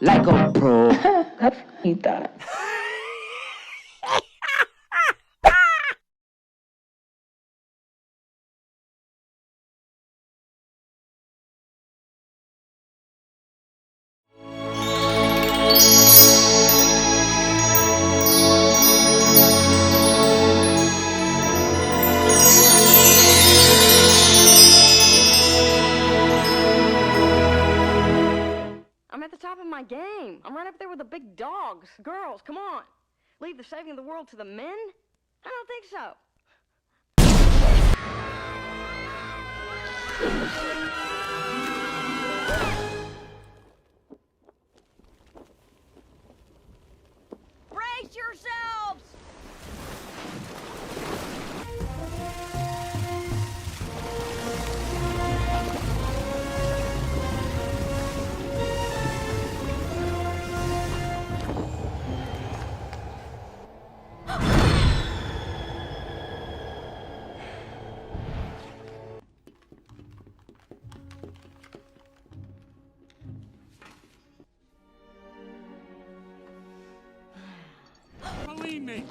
like a pro. You thought. I'm at the top of my game. I'm right up there with the big dogs. Girls, come on. Leave the saving of the world to the men? I don't think so. Brace yourselves! Believe me.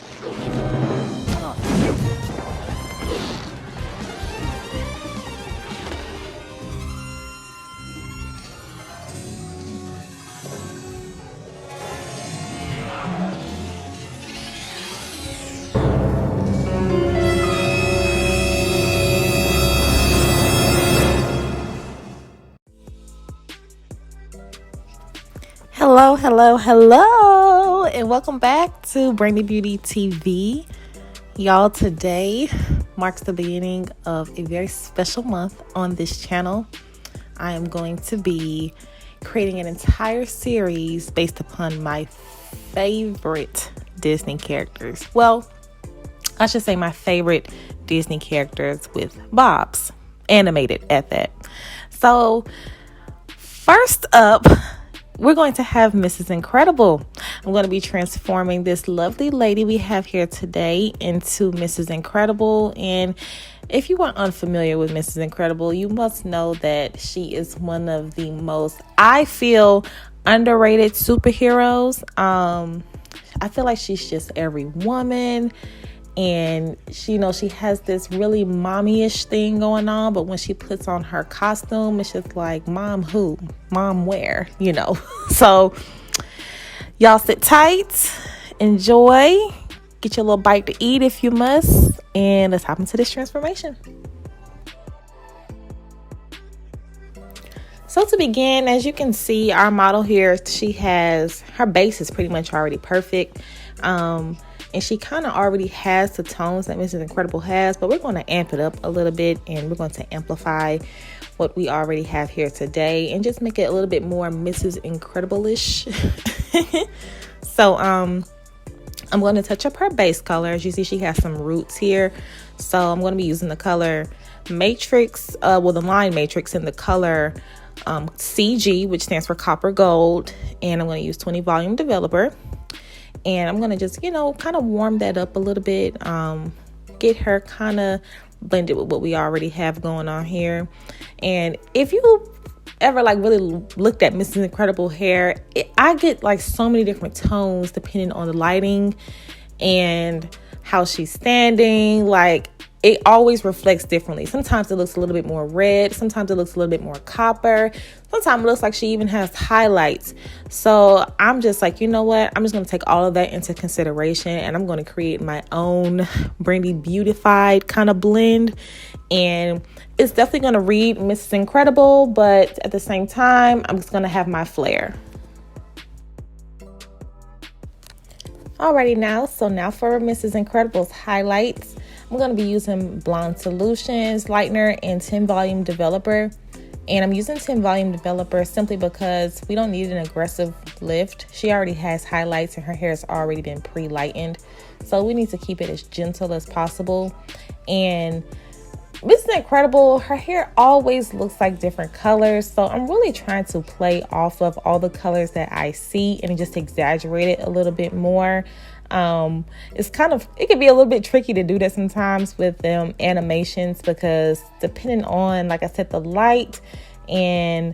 Hello, and welcome back to Brandi Beauty TV. Y'all, today marks the beginning of a very special month on this channel. I am going to be creating an entire series based upon my favorite Disney characters. Well, I should say my favorite Disney characters with bobs, animated at that. So, first up, we're going to have Mrs. Incredible. I'm going to be transforming this lovely lady we have here today into Mrs. Incredible. And if you are unfamiliar with Mrs. Incredible, you must know that she is one of the most, I feel, underrated superheroes. I feel like she's just every woman. And she, she has this really mommy-ish thing going on, but when she puts on her costume, it's just like, mom who? Mom where? So y'all sit tight, enjoy, get your little bite to eat if you must, and let's hop into this transformation. So to begin, as you can see, our model here, her base is pretty much already perfect. And she kind of already has the tones that Mrs. Incredible has, but we're going to amp it up a little bit, and we're going to amplify what we already have here today and just make it a little bit more Mrs. Incredible-ish. So I'm going to touch up her base color. As you see, she has some roots here. So I'm going to be using the color Matrix, the line Matrix in the color CG, which stands for Copper Gold. And I'm going to use 20 Volume Developer. And I'm going to just, kind of warm that up a little bit. Get her kind of blended with what we already have going on here. And if you ever really looked at Mrs. Incredible hair, I get so many different tones depending on the lighting and how she's standing. It always reflects differently. Sometimes it looks a little bit more red. Sometimes it looks a little bit more copper. Sometimes it looks like she even has highlights. So I'm just like, you know what? I'm just going to take all of that into consideration, and I'm going to create my own Brandi beautified kind of blend. And it's definitely going to read Mrs. Incredible, but at the same time, I'm just going to have my flair. Alrighty now for Mrs. Incredible's highlights, I'm going to be using Blonde Solutions, Lightener, and 10 Volume Developer. And I'm using 10 Volume Developer simply because we don't need an aggressive lift. She already has highlights and her hair has already been pre-lightened. So we need to keep it as gentle as possible. And Mrs. Incredible, her hair always looks like different colors. So I'm really trying to play off of all the colors that I see and just exaggerate it a little bit more. It can be a little bit tricky to do that sometimes with animations, because depending on, like I said, the light and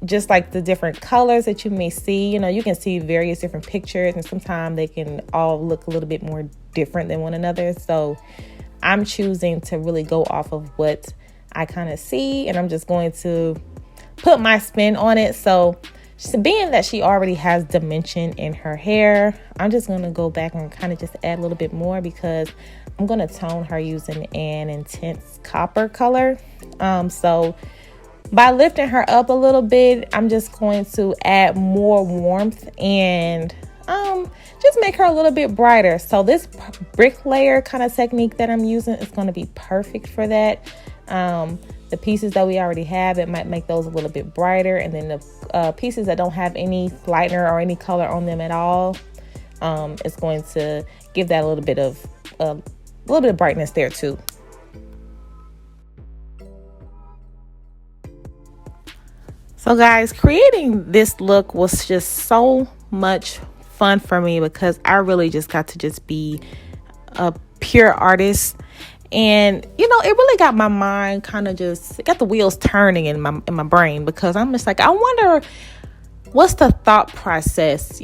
just like the different colors that you may see, you can see various different pictures, and sometimes they can all look a little bit more different than one another. So I'm choosing to really go off of what I kind of see, and I'm just going to put my spin on it. So being that she already has dimension in her hair, I'm just going to go back and kind of just add a little bit more, because I'm going to tone her using an intense copper color. So by lifting her up a little bit, I'm just going to add more warmth and just make her a little bit brighter. So this brick layer kind of technique that I'm using is going to be perfect for that. The pieces that we already have, it might make those a little bit brighter. And then the pieces that don't have any lightener or any color on them at all, it's going to give that a little bit of brightness there too. So guys, creating this look was just so much fun for me, because I really just got to just be a pure artist. And it really got my mind it got the wheels turning in my brain, because I'm just like, I wonder what's the thought process,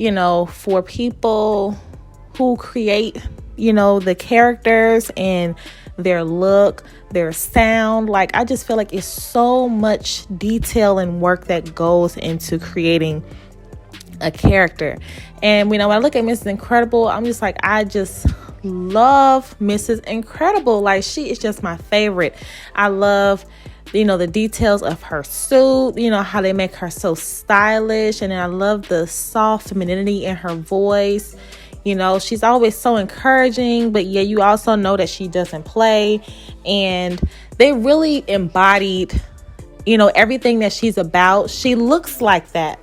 for people who create, the characters and their look, their sound. Like, I just feel like it's so much detail and work that goes into creating a character. And when I look at Mrs. Incredible, I'm just like, I just love Mrs. Incredible. Like, she is just my favorite. I love the details of her suit, how they make her so stylish. And I love the soft femininity in her voice. She's always so encouraging, but yeah, you also know that she doesn't play. And they really embodied, everything that she's about. She looks like that.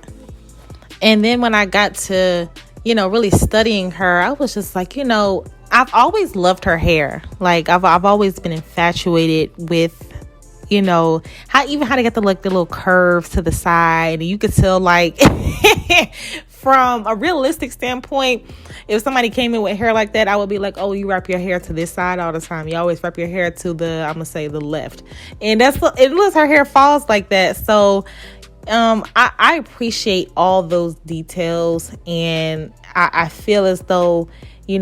And then when I got to, really studying her, I was just like, I've always loved her hair. Like, I've always been infatuated with, how they get the little curves to the side. And you could tell, like, from a realistic standpoint, if somebody came in with hair like that, I would be like, oh, you wrap your hair to this side all the time. You always wrap your hair to I'm gonna say the left. And unless her hair falls like that. So I appreciate all those details, and I feel as though you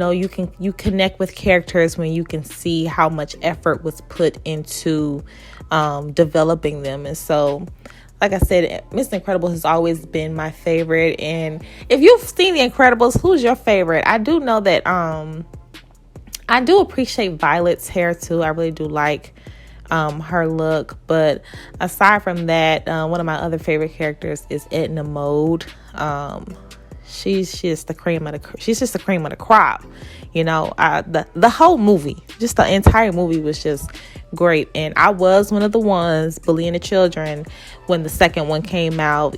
connect with characters when you can see how much effort was put into developing them. And so, like I said, Miss Incredible has always been my favorite. And if you've seen The Incredibles, who's your favorite? I do know that I do appreciate Violet's hair too. I really do like her look. But aside from that, one of my other favorite characters is Edna Mode. She's just the cream of the crop. The whole movie, just the entire movie was just great. And I was one of the ones bullying the children when the second one came out.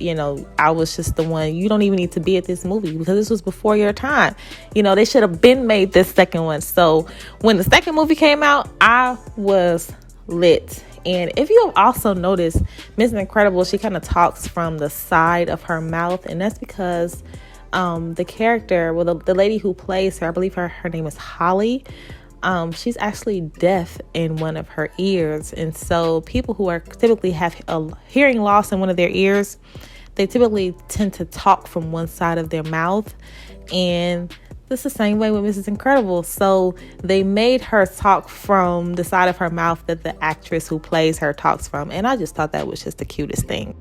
I was just the one, you don't even need to be at this movie because this was before your time. They should have been made this second one. So when the second movie came out, I was lit. And if you have also noticed, Miss Incredible, she kind of talks from the side of her mouth, and that's because the character, the lady who plays her, I believe her name is Holly. She's actually deaf in one of her ears. And so people who typically have a hearing loss in one of their ears, they typically tend to talk from one side of their mouth. And this is the same way with Mrs. Incredible. So they made her talk from the side of her mouth that the actress who plays her talks from. And I just thought that was just the cutest thing.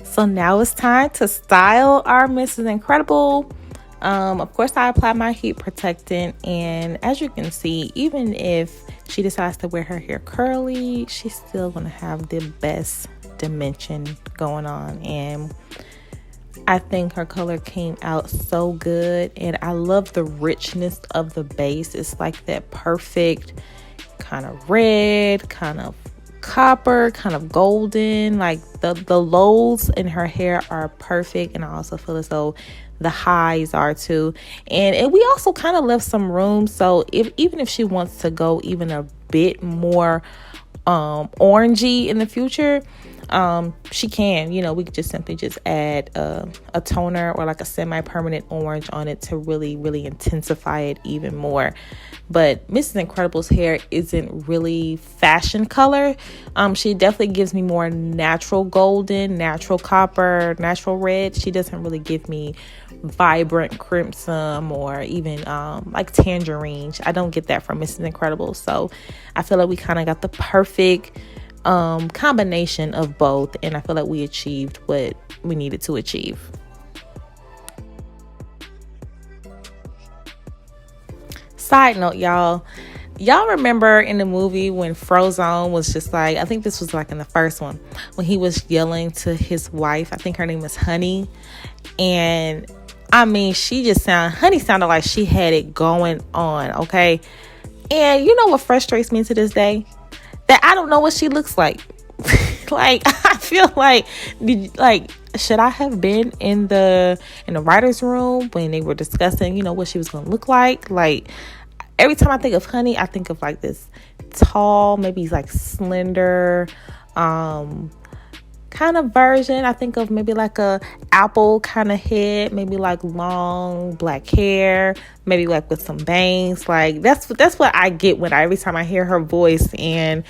So now it's time to style our Mrs. Incredible. Of course, I apply my heat protectant, and as you can see, even if she decides to wear her hair curly, she's still gonna have the best dimension going on. And I think her color came out so good, and I love the richness of the base. It's like that perfect kind of red, kind of copper, kind of golden. Like the lows in her hair are perfect, and I also feel as though the highs are too. And we also kind of left some room, so even if she wants to go even a bit more orangey in the future, she can, we could just simply just add a toner or like a semi-permanent orange on it to really, really intensify it even more. But Mrs. Incredible's hair isn't really fashion color. She definitely gives me more natural golden, natural copper, natural red. She doesn't really give me vibrant crimson or even like tangerine. I don't get that from Mrs. Incredible. So I feel like we kind of got the perfect combination of both, and I feel like we achieved what we needed to achieve. Side note, y'all remember in the movie when Frozone was just like, I think this was like in the first one, when he was yelling to his wife, I think her name is Honey, and I mean, Honey sounded like she had it going on, okay? And you know what frustrates me to this day? That I don't know what she looks like. Like, I feel like, should I have been in the writer's room when they were discussing, what she was going to look like? Like, every time I think of Honey, I think of like this tall, maybe like slender, kind of version. I think of maybe like a apple kind of head, maybe like long black hair, maybe like with some bangs. Like that's what I get every time I hear her voice, and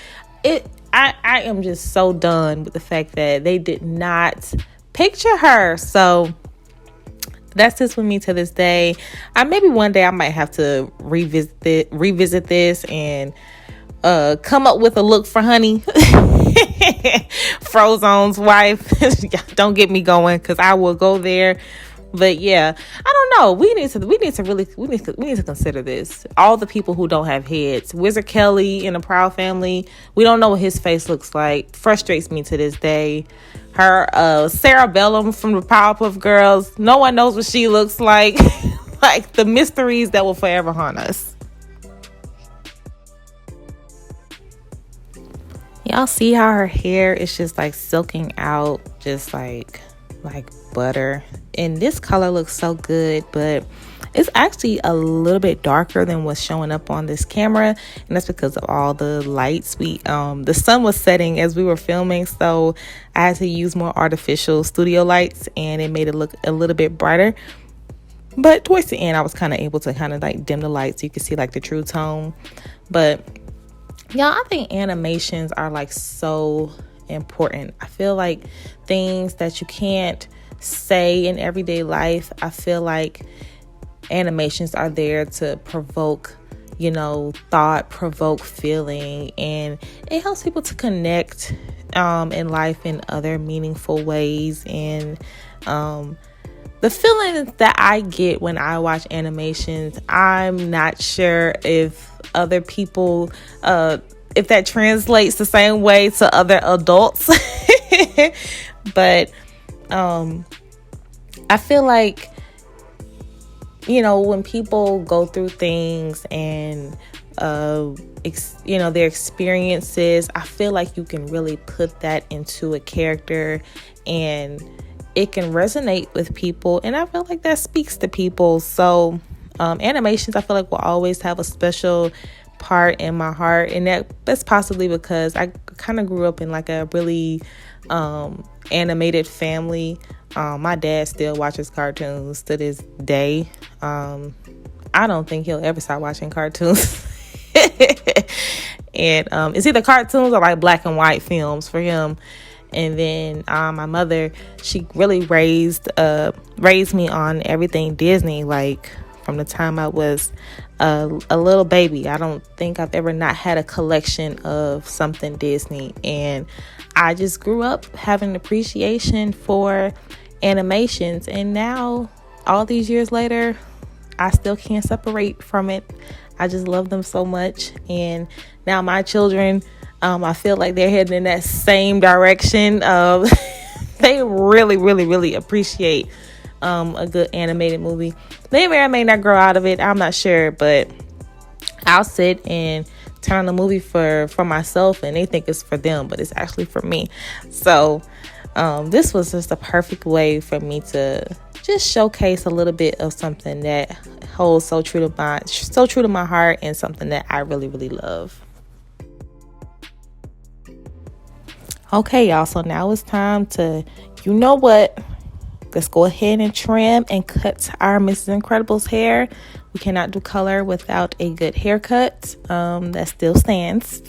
I am just so done with the fact that they did not picture her. So that's just with me to this day. Maybe one day I might have to revisit this and come up with a look for Honey, Frozone's wife. Don't get me going, because I will go there. But yeah, I don't know. We need to consider this. All the people who don't have heads. Wizard Kelly in the Proud Family, we don't know what his face looks like. Frustrates me to this day. Her Sarah Bellum from the Powerpuff Girls, no one knows what she looks like. Like the mysteries that will forever haunt us. Y'all see how her hair is just like silking out, just like butter. And this color looks so good, but it's actually a little bit darker than what's showing up on this camera, and that's because of all the lights. The sun was setting as we were filming, so I had to use more artificial studio lights, and it made it look a little bit brighter. But towards the end, I was kind of able to kind of like dim the lights so you could see like the true tone. But y'all, I think animations are like so important. I feel like things that you can't say in everyday life, I feel like animations are there to provoke, thought, provoke feeling, and it helps people to connect in life in other meaningful ways. And the feelings that I get when I watch animations, I'm not sure if other people, if that translates the same way to other adults. But I feel like, when people go through things and, their experiences, I feel like you can really put that into a character and it can resonate with people. And I feel like that speaks to people. So animations, I feel like, will always have a special part in my heart. And that's possibly because I kind of grew up in like a really animated family. My dad still watches cartoons to this day. I don't think he'll ever stop watching cartoons. And it's either cartoons or like black and white films for him. And then my mother, she really raised me on everything Disney, like from the time I was a little baby. I don't think I've ever not had a collection of something Disney, and I just grew up having an appreciation for animations. And now, all these years later, I still can't separate from it. I just love them so much. And now my children, I feel like they're heading in that same direction. They really, really, really appreciate a good animated movie. They may or may not grow out of it, I'm not sure, but I'll sit and turn on the movie for myself, and they think it's for them, but it's actually for me. So this was just a perfect way for me to just showcase a little bit of something that holds so true to my heart, and something that I really, really love. Okay, y'all, so now it's time to, you know what? Let's go ahead and trim and cut our Mrs. Incredible's hair. We cannot do color without a good haircut. That still stands.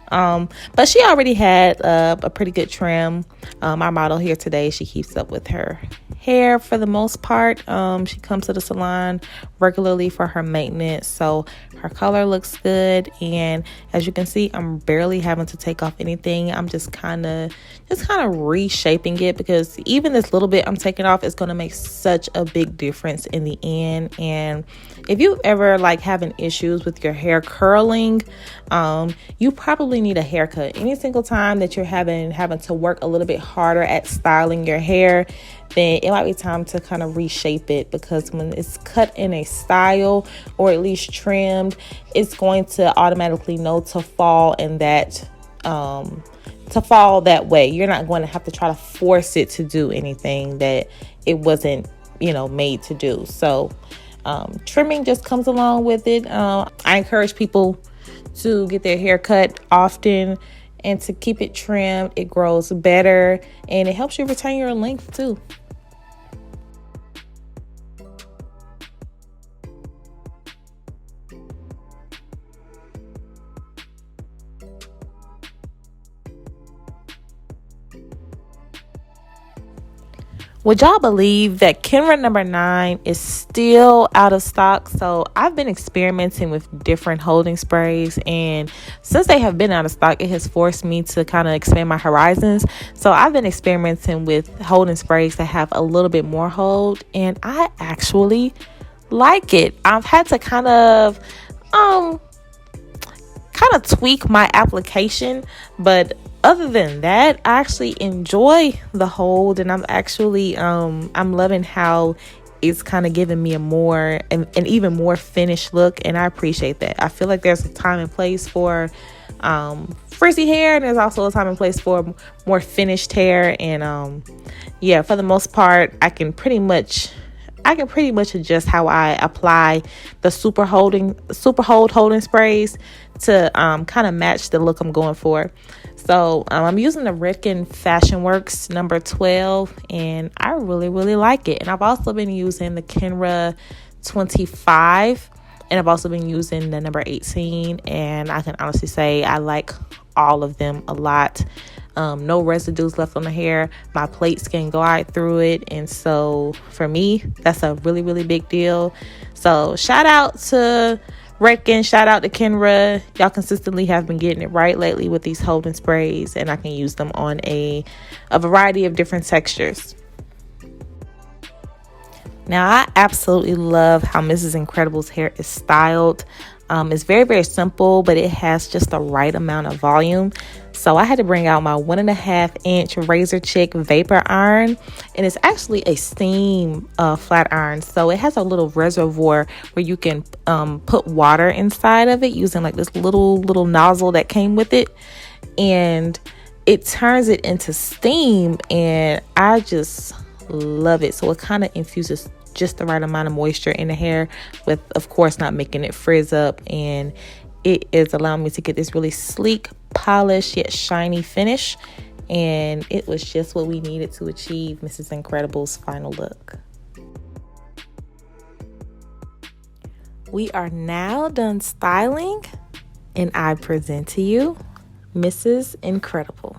But she already had a pretty good trim. Our model here today, she keeps up with her hair for the most part. She comes to the salon regularly for her maintenance, so her color looks good. And as you can see, I'm barely having to take off anything. I'm just kind of reshaping it, because even this little bit I'm taking off is going to make such a big difference in the end. And if you ever like having issues with your hair curling, you probably need a haircut. Any single time that you're having to work a little bit harder at styling your hair, then it might be time to kind of reshape it, because when it's cut in a style, or at least trimmed, it's going to automatically know to fall in that way. You're not going to have to try to force it to do anything that it wasn't, made to do. So trimming just comes along with it. I encourage people to get their hair cut often and to keep it trimmed. It grows better and it helps you retain your length too. Would y'all believe that Kenra number 9 is still out of stock? So I've been experimenting with different holding sprays, and since they have been out of stock, it has forced me to kind of expand my horizons. So I've been experimenting with holding sprays that have a little bit more hold, and I actually like it. I've had to kind of tweak my application, but other than that, I actually enjoy the hold, and I'm actually I'm loving how it's kind of giving me an even more finished look, and I appreciate that. I feel like there's a time and place for frizzy hair, and there's also a time and place for more finished hair. And for the most part, I can pretty much adjust how I apply the super hold holding sprays to kind of match the look I'm going for. So I'm using the Redken Fashion Works number 12, and I really, really like it. And I've also been using the Kenra 25, and I've also been using the number 18, and I can honestly say I like all of them a lot. No residues left on the hair. My plates can glide through it, and so for me, that's a really, really big deal. So shout out to Redken, shout out to Kenra. Y'all consistently have been getting it right lately with these holding sprays, and I can use them on a variety of different textures. Now, I absolutely love how Mrs. Incredible's hair is styled. It's very, very simple, but it has just the right amount of volume. So I had to bring out my 1.5-inch Razor Chick Vapor Iron, and it's actually a steam flat iron. So it has a little reservoir where you can put water inside of it using like this little nozzle that came with it, and it turns it into steam, and I just love it. So it kind of infuses just the right amount of moisture in the hair, with of course not making it frizz up, and it is allowing me to get this really sleek, polished yet shiny finish. And it was just what we needed to achieve Mrs. Incredible's final look. We are now done styling, and I present to you Mrs. Incredible.